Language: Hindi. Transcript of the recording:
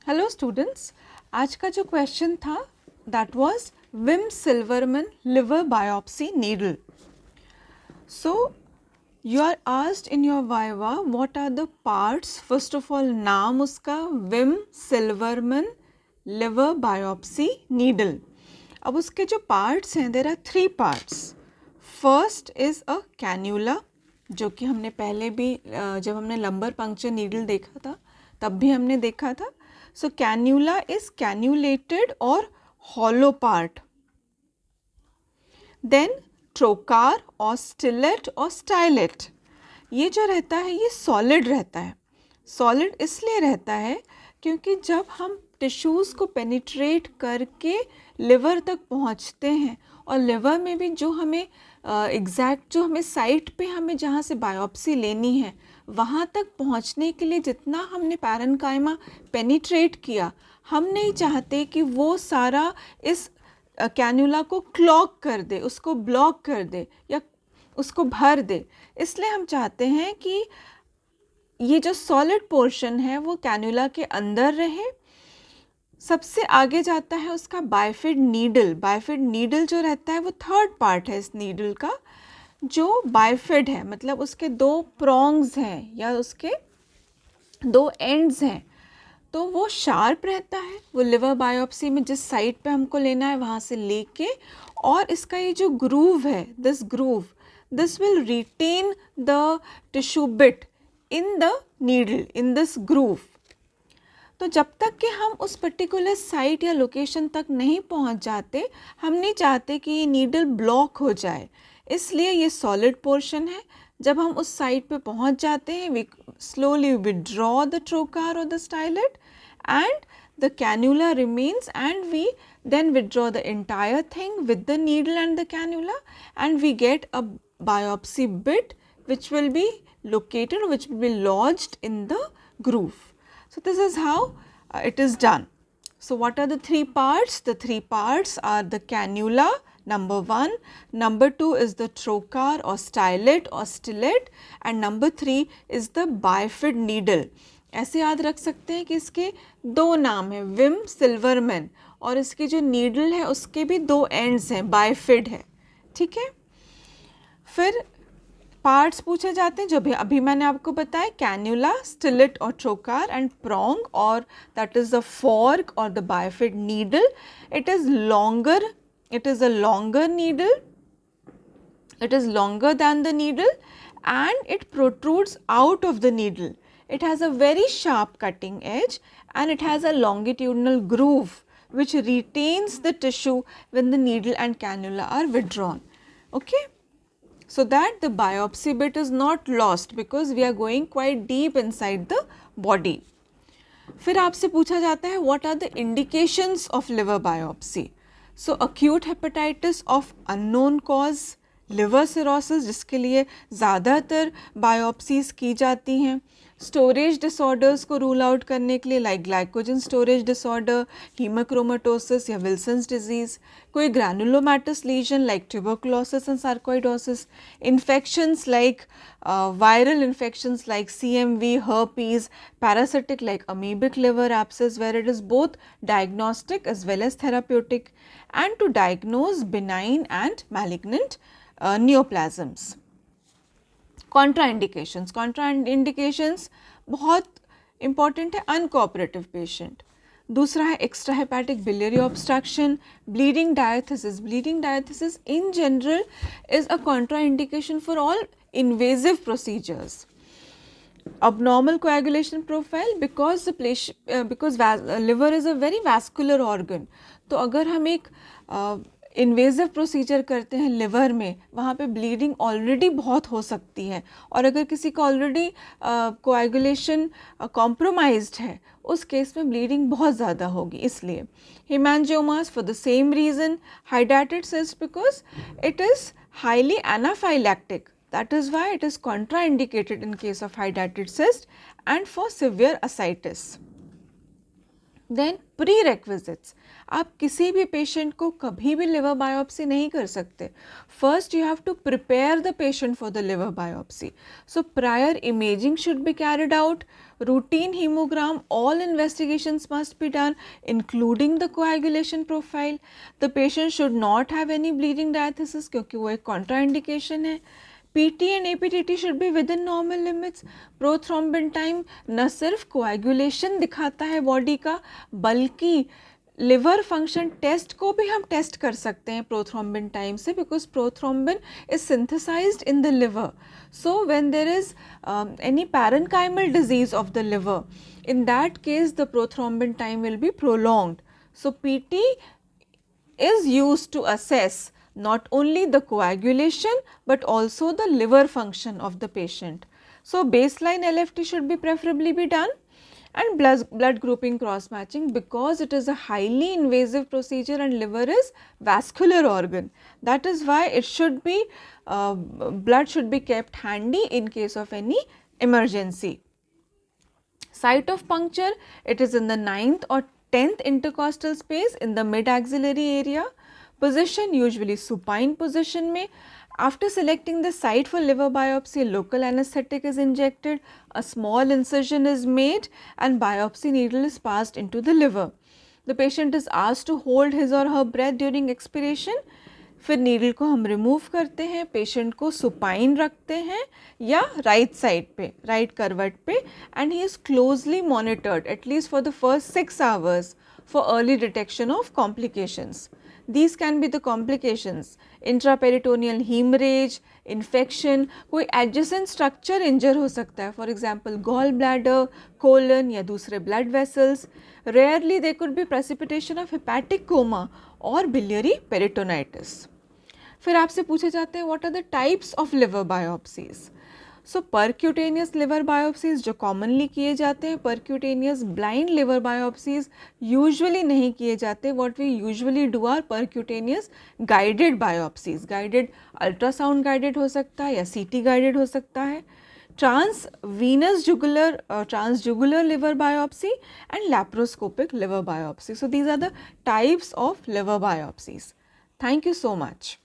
हेलो स्टूडेंट्स, आज का जो क्वेश्चन था that was Vim Silverman liver biopsy needle. So you are asked in your viva what are the parts. First of all नाम उसका Vim Silverman liver biopsy needle. अब उसके जो पार्ट्स हैं there are 3 parts. First is a cannula, जो कि हमने पहले भी जब हमने लंबर पंक्चर नीडल देखा था तब भी हमने देखा था. So cannula is cannulated or hollow part. Then trocar or stillet or stylet. ये जो रहता है ये सॉलिड रहता है. सॉलिड इसलिए रहता है क्योंकि जब हम टिश्यूज़ को पेनिट्रेट करके लिवर तक पहुंचते हैं और लिवर में भी जो हमें एग्जैक्ट जो हमें साइट पे हमें जहाँ से बायोप्सी लेनी है वहाँ तक पहुँचने के लिए जितना हमने पैरेन्काइमा पेनिट्रेट किया, हम नहीं चाहते कि वो सारा इस कैन्यूला को क्लॉग कर दे, उसको ब्लॉक कर दे या उसको भर दे. इसलिए हम चाहते हैं कि ये जो सॉलिड पोर्शन है वो कैन्यूला के अंदर रहे. सबसे आगे जाता है उसका बाइफिड नीडल. बाइफिड नीडल जो रहता है वो थर्ड पार्ट है इस नीडल का, जो बाइफिड है, मतलब उसके 2 प्रोंग्स हैं या उसके 2 एंड्स हैं. तो वो शार्प रहता है. वो लिवर बायोप्सी में जिस साइड पे हमको लेना है वहाँ से लेके, और इसका ये जो ग्रूव है, this will retain the tissue bit in the needle in this groove. तो जब तक कि हम उस पर्टिकुलर साइट या लोकेशन तक नहीं पहुंच जाते, हम नहीं चाहते कि ये नीडल ब्लॉक हो जाए. इसलिए ये सॉलिड पोर्शन है. जब हम उस साइट पे पहुंच जाते हैं, वी स्लोली विड्रॉ द ट्रोकार और the stylet and the cannula remains, and we then withdraw the entire thing with the needle and the cannula, and we get a biopsy bit which will be located or which will be lodged in the groove. So this is how it is done. So what are the 3 parts? The 3 parts are the cannula, number 1, number 2 is the trocar or stylet or stillet, and number 3 is the bifid needle. ऐसे याद रख सकते हैं कि इसके 2 नाम हैं, विम सिल्वरमैन, और इसकी जो नीडल है उसके भी 2 एंड्स हैं, बाइफिड है. ठीक है. फिर पार्ट्स पूछे जाते हैं जो भी अभी मैंने आपको बताया, कैन्यूला, स्टिलेट और ट्रोकार, एंड प्रोंग और दैट इज़ द फॉर्क और the bifid needle. It is a longer needle, it is longer than the needle and it protrudes out of the needle. It has a very sharp cutting edge and it has a longitudinal groove which retains the tissue when the needle and cannula are withdrawn. Okay, so that the biopsy bit is not lost because we are going quite deep inside the body. फिर आपसे पूछा जाता है what are the indications of liver biopsy? So acute hepatitis of unknown cause, liver cirrhosis जिसके लिए ज़्यादातर बायोप्सीज की जाती हैं, स्टोरेज डिसऑर्डर्स को रूल आउट करने के लिए like glycogen storage disorder, haemochromatosis या विल्सन्स डिजीज़, कोई granulomatous lesion like tuberculosis and sarcoidosis, infections like viral infections like CMV, herpes, parasitic like amoebic liver abscess where it is both diagnostic as well as therapeutic, and to diagnose benign and malignant neoplasms. Contraindications बहुत important है. Uncooperative patient. दूसरा है extra hepatic biliary obstruction, bleeding diathesis. Bleeding diathesis in general is a contraindication for all invasive procedures. Abnormal coagulation profile because liver is a very vascular organ. तो अगर हम एक इन्वेजिव प्रोसीजर करते हैं लिवर में, वहाँ पे ब्लीडिंग ऑलरेडी बहुत हो सकती है, और अगर किसी का ऑलरेडी कोएगुलेशन कॉम्प्रोमाइज्ड है उस केस में ब्लीडिंग बहुत ज़्यादा होगी. इसलिए hemangiomas for the same reason, हाइड्रेटेड cyst because it is highly anaphylactic. That is why it is contraindicated in case of hydatid cyst and for severe ascites. Then prerequisites, आप किसी भी पेशेंट को कभी भी लिवर बायोप्सी नहीं कर सकते. First you have to prepare the patient for the liver biopsy. So prior imaging should be carried out, routine hemogram, all investigations must be done including the coagulation profile. The patient should not have any bleeding diathesis क्योंकि वो एक contraindication है. PT and APTT should be within normal limits. Prothrombin time न सिर्फ coagulation दिखाता है बॉडी का, बल्कि लिवर फंक्शन टेस्ट को भी हम टेस्ट कर सकते हैं प्रोथ्रोम्बिन टाइम से, because prothrombin is synthesised in the liver. So when there is any parenchymal disease of the liver, in that case the prothrombin time will be prolonged. So PT is used to assess not only the coagulation but also the liver function of the patient. So baseline LFT should be preferably be done, and blood grouping cross matching, because it is a highly invasive procedure and liver is vascular organ. That is why it should be blood should be kept handy in case of any emergency. Site of puncture, it is in the 9th or 10th intercostal space in the mid axillary area. Position usually supine position में. After selecting the site for liver biopsy, local anesthetic is injected, a small incision is made and biopsy needle is passed into the liver. The patient is asked to hold his or her breath during expiration. फिर नीडल को हम रिमूव करते हैं, पेशेंट को सुपाइन रखते हैं या राइट साइड पे, राइट करवट पे, and he is closely monitored at least for the first 6 hours for early detection of complications. These can be the complications: intraperitoneal hemorrhage, infection, कोई adjacent structure injure हो सकता है, for example gall bladder, colon या दूसरे blood vessels. Rarely there could be precipitation of hepatic coma or biliary peritonitis. फिर आपसे पूछे जाते हैं what are the types of liver biopsies. So percutaneous liver biopsies जो कॉमनली किए जाते हैं, percutaneous blind liver biopsies usually नहीं किए जाते. What we usually do are percutaneous guided biopsies. Guided ultrasound guided हो सकता है या CT गाइडेड हो सकता है. Transvenous jugular liver biopsy and laparoscopic liver biopsy. So these are the types of liver biopsies. Thank you so much.